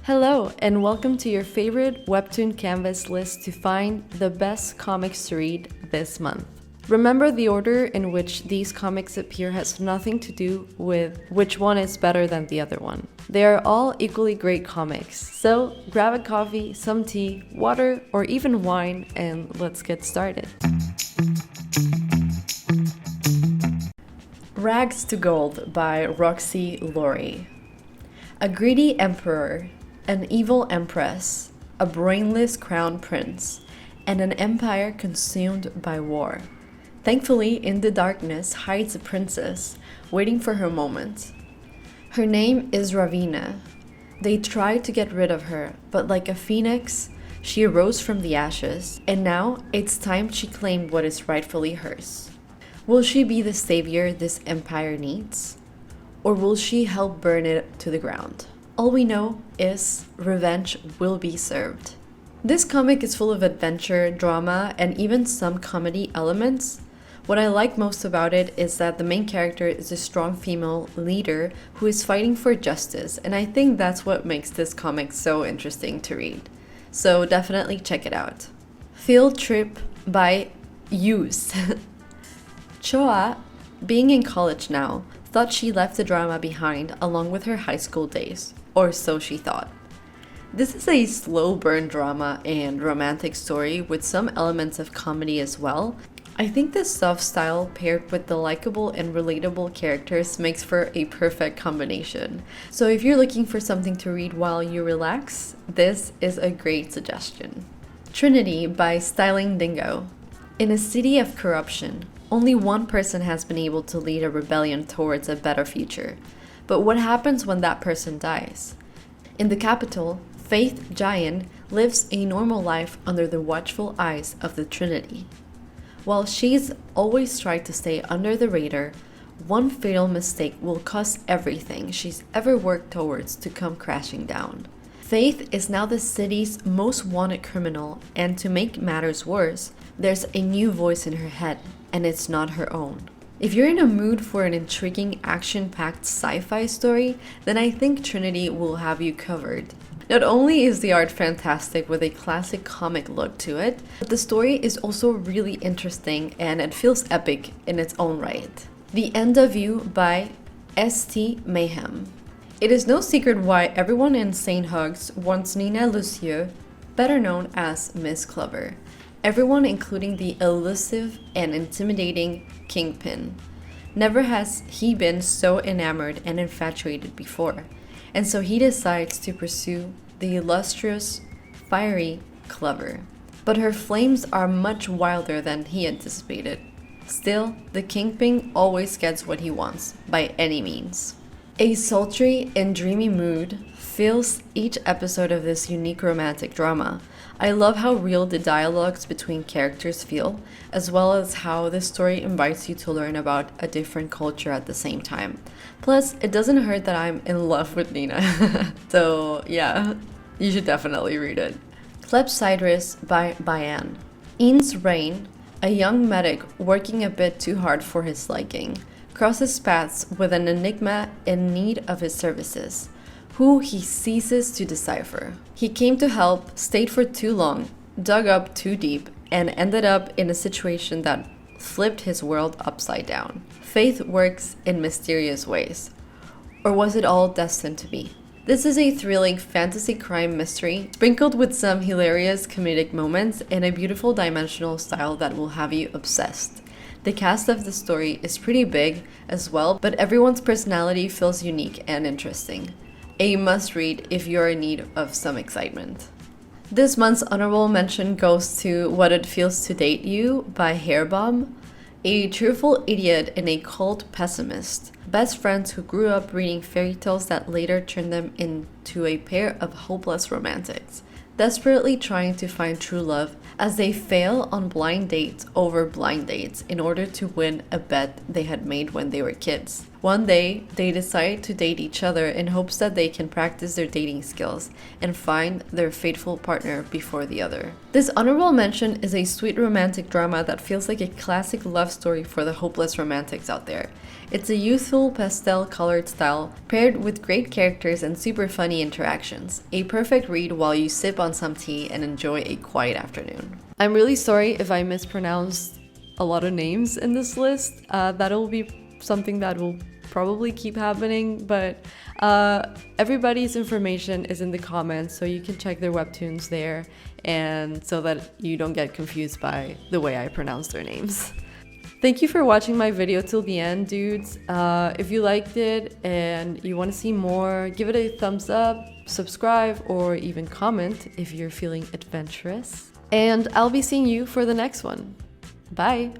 Hello, and welcome to your favorite Webtoon Canvas list to find the best comics to read this month. Remember, the order in which these comics appear has nothing to do with which one is better than the other one. They are all equally great comics, so grab a coffee, some tea, water, or even wine, and let's get started. Rags to Gold by Roxy Laurie. A greedy emperor, an evil empress, a brainless crown prince, and an empire consumed by war. Thankfully, in the darkness hides a princess, waiting for her moment. Her name is Ravina. They tried to get rid of her, but like a phoenix, she arose from the ashes, and now it's time she claimed what is rightfully hers. Will she be the savior this empire needs? Or will she help burn it to the ground? All we know is revenge will be served. This comic is full of adventure, drama, and even some comedy elements. What I like most about it is that the main character is a strong female leader who is fighting for justice, and I think that's what makes this comic so interesting to read. So definitely check it out. Field Trip by Use. Choa, being in college now, thought she left the drama behind along with her high school days, or so she thought. This is a slow burn drama and romantic story with some elements of comedy as well. I think this soft style paired with the likable and relatable characters makes for a perfect combination. So if you're looking for something to read while you relax, this is a great suggestion. Trinity by Styling Dingo. In a city of corruption, only one person has been able to lead a rebellion towards a better future. But what happens when that person dies? In the capital, Faith Giant lives a normal life under the watchful eyes of the Trinity. While she's always tried to stay under the radar, one fatal mistake will cause everything she's ever worked towards to come crashing down. Faith is now the city's most wanted criminal, and to make matters worse, there's a new voice in her head, and it's not her own. If you're in a mood for an intriguing, action-packed sci-fi story, then I think Trinity will have you covered. Not only is the art fantastic with a classic comic look to it, but the story is also really interesting and it feels epic in its own right. The End of You by St. Mayhem. It is no secret why everyone in St. Hugs wants Nina Lucieux, better known as Miss Clover. Everyone, including the elusive and intimidating Kingpin. Never has he been so enamored and infatuated before, and so he decides to pursue the illustrious, fiery Clover. But her flames are much wilder than he anticipated. Still, the Kingpin always gets what he wants, by any means. A sultry and dreamy mood fills each episode of this unique romantic drama. I love how real the dialogues between characters feel, as well as how the story invites you to learn about a different culture at the same time. Plus, it doesn't hurt that I'm in love with Nina. So yeah, you should definitely read it. Clepsydrus by Bayan. Ian's Rain, a young medic working a bit too hard for his liking, crosses paths with an enigma in need of his services, who he ceases to decipher. He came to help, stayed for too long, dug up too deep, and ended up in a situation that flipped his world upside down. Faith works in mysterious ways. Or was it all destined to be? This is a thrilling fantasy crime mystery, sprinkled with some hilarious comedic moments and a beautiful dimensional style that will have you obsessed. The cast of the story is pretty big as well, but everyone's personality feels unique and interesting. A must-read if you're in need of some excitement. This month's honorable mention goes to What It Feels to Date You by Hairbomb. A cheerful idiot and a cold pessimist. Best friends who grew up reading fairy tales that later turned them into a pair of hopeless romantics, desperately trying to find true love as they fail on blind dates over blind dates in order to win a bet they had made when they were kids. One day, they decide to date each other in hopes that they can practice their dating skills and find their fateful partner before the other. This honorable mention is a sweet romantic drama that feels like a classic love story for the hopeless romantics out there. It's a youthful pastel-colored style paired with great characters and super funny interactions. A perfect read while you sip on some tea and enjoy a quiet afternoon. I'm really sorry if I mispronounced a lot of names in this list. That'll be something that will probably keep happening, but everybody's information is in the comments, so you can check their webtoons there, and so that you don't get confused by the way I pronounce their names. Thank you for watching my video till the end, dudes. If you liked it and you want to see more, give it a thumbs up, subscribe, or even comment if you're feeling adventurous. And I'll be seeing you for the next one. Bye!